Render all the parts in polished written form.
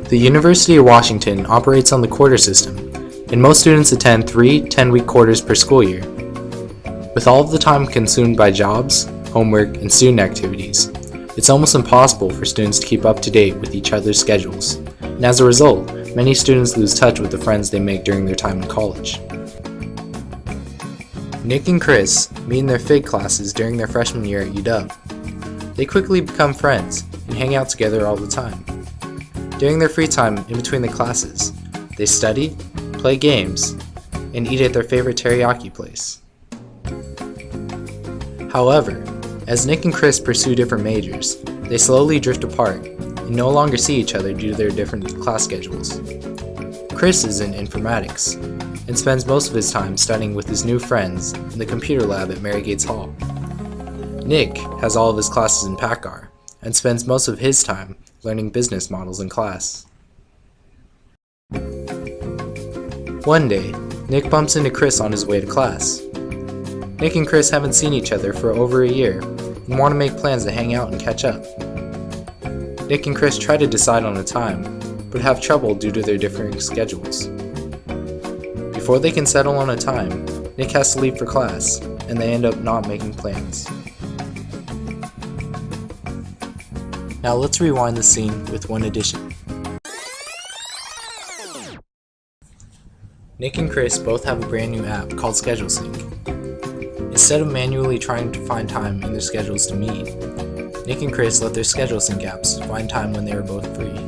The University of Washington operates on the quarter system, and most students attend 3 10-week quarters per school year. With all of the time consumed by jobs, homework, and student activities, it's almost impossible for students to keep up to date with each other's schedules, and as a result, many students lose touch with the friends they make during their time in college. Nick and Chris meet in their FIG classes during their freshman year at UW. They quickly become friends and hang out together all the time. During their free time in between the classes, they study, play games, and eat at their favorite teriyaki place. However, as Nick and Chris pursue different majors, they slowly drift apart and no longer see each other due to their different class schedules. Chris is in informatics and spends most of his time studying with his new friends in the computer lab at Mary Gates Hall. Nick has all of his classes in PACCAR and spends most of his time learning business models in class. One day, Nick bumps into Chris on his way to class. Nick and Chris haven't seen each other for over a year and want to make plans to hang out and catch up. Nick and Chris try to decide on a time, but have trouble due to their differing schedules. Before they can settle on a time, Nick has to leave for class, and they end up not making plans. Now let's rewind the scene with one addition. Nick and Chris both have a brand new app called ScheduleSync. Instead of manually trying to find time in their schedules to meet, Nick and Chris let their ScheduleSync apps find time when they were both free.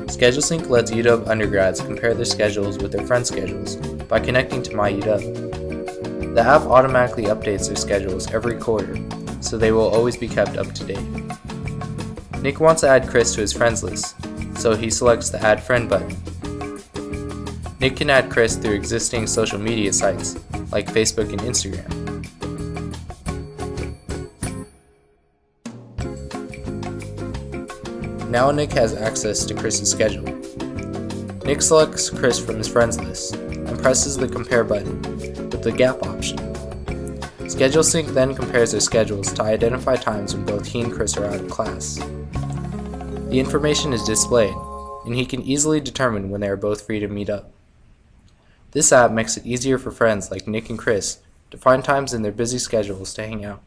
ScheduleSync lets UW undergrads compare their schedules with their friends' schedules by connecting to MyUW. The app automatically updates their schedules every quarter, so they will always be kept up to date. Nick wants to add Chris to his friends list, so he selects the Add Friend button. Nick can add Chris through existing social media sites like Facebook and Instagram. Now Nick has access to Chris's schedule. Nick selects Chris from his friends list and presses the Compare button with the Gap option. ScheduleSync then compares their schedules to identify times when both he and Chris are out of class. The information is displayed, and he can easily determine when they are both free to meet up. This app makes it easier for friends like Nick and Chris to find times in their busy schedules to hang out.